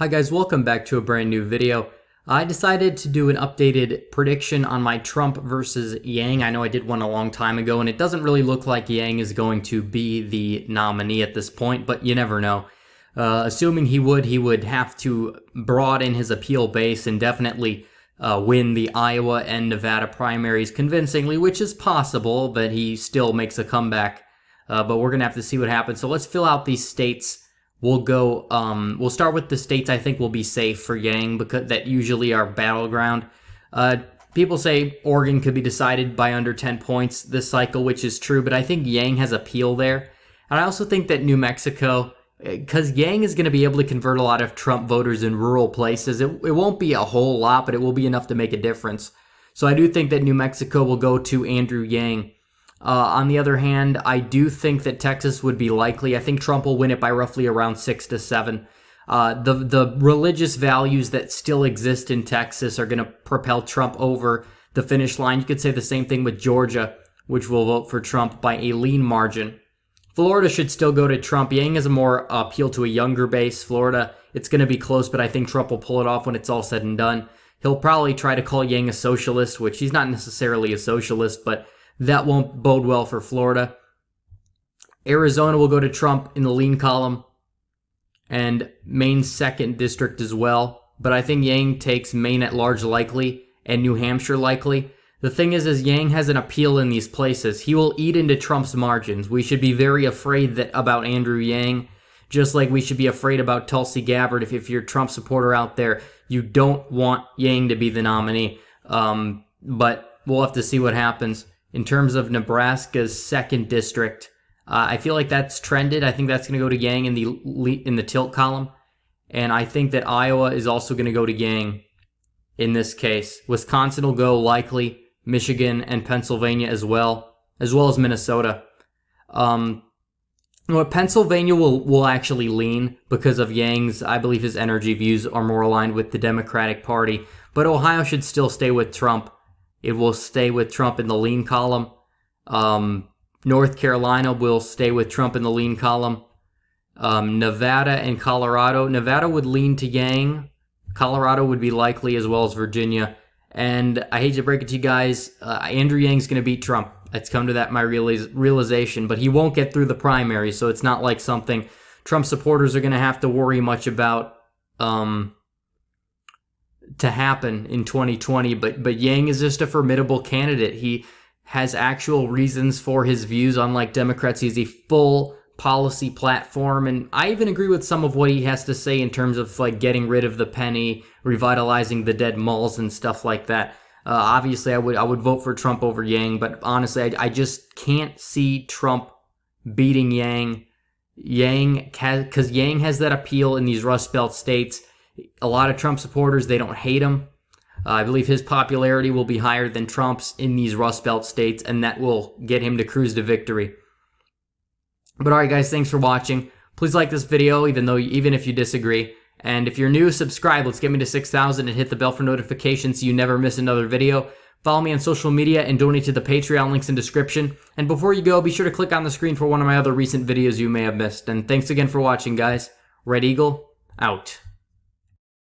Hi guys, welcome back to a brand new video. I decided to do an updated prediction on my Trump versus Yang. I know I did one a long time ago, and it doesn't really look like Yang is going to be the nominee at this point, but you never know. Assuming he would have to broaden his appeal base and definitely win the Iowa and Nevada primaries convincingly, which is possible, but he still makes a comeback. But we're going to have to see what happens. So let's fill out these states. We'll start with the states I think will be safe for Yang, because that usually are battleground. People say Oregon could be decided by under 10 points this cycle, which is true, but I think Yang has appeal there. And I also think that New Mexico, because Yang is going to be able to convert a lot of Trump voters in rural places. It won't be a whole lot, but it will be enough to make a difference. So I do think that New Mexico will go to Andrew Yang. On the other hand, I do think that Texas would be likely. I think Trump will win it by roughly around 6 to 7. The religious values that still exist in Texas are going to propel Trump over the finish line. You could say the same thing with Georgia, which will vote for Trump by a lean margin. Florida should still go to Trump. Yang has a more appeal to a younger base. Florida, it's going to be close, but I think Trump will pull it off when it's all said and done. He'll probably try to call Yang a socialist, which he's not necessarily a socialist, but that won't bode well for Florida. Arizona will go to Trump in the lean column, and Maine's 2nd district as well. But I think Yang takes Maine at large likely and New Hampshire likely. The thing is Yang has an appeal in these places. He will eat into Trump's margins. We should be very afraid about Andrew Yang, just like we should be afraid about Tulsi Gabbard. If you're a Trump supporter out there, you don't want Yang to be the nominee. But we'll have to see what happens. In terms of Nebraska's 2nd district, I feel like that's trended. I think that's going to go to Yang in the tilt column. And I think that Iowa is also going to go to Yang in this case. Wisconsin will go likely, Michigan and Pennsylvania as well as Minnesota. Pennsylvania will actually lean because of Yang's, I believe his energy views are more aligned with the Democratic Party. But Ohio should still stay with Trump. It will stay with Trump in the lean column. North Carolina will stay with Trump in the lean column. Nevada and Colorado. Nevada would lean to Yang. Colorado would be likely, as well as Virginia. And I hate to break it to you guys, Andrew Yang's going to beat Trump. It's come to that my realization. But he won't get through the primary, so it's not like something Trump supporters are going to have to worry much about to happen in 2020, but Yang is just a formidable candidate. He has actual reasons for his views, unlike Democrats. He has a full policy platform, and I even agree with some of what he has to say in terms of like getting rid of the penny, revitalizing the dead malls and stuff like that. Obviously, I would vote for Trump over Yang, but honestly, I just can't see Trump beating Yang. Because Yang has that appeal in these Rust Belt states. A lot of Trump supporters, they don't hate him. I believe his popularity will be higher than Trump's in these Rust Belt states, and that will get him to cruise to victory. But alright guys, thanks for watching. Please like this video, even if you disagree. And if you're new, subscribe. Let's get me to 6,000 and hit the bell for notifications so you never miss another video. Follow me on social media and donate to the Patreon, links in description. And before you go, be sure to click on the screen for one of my other recent videos you may have missed. And thanks again for watching, guys. Red Eagle, out.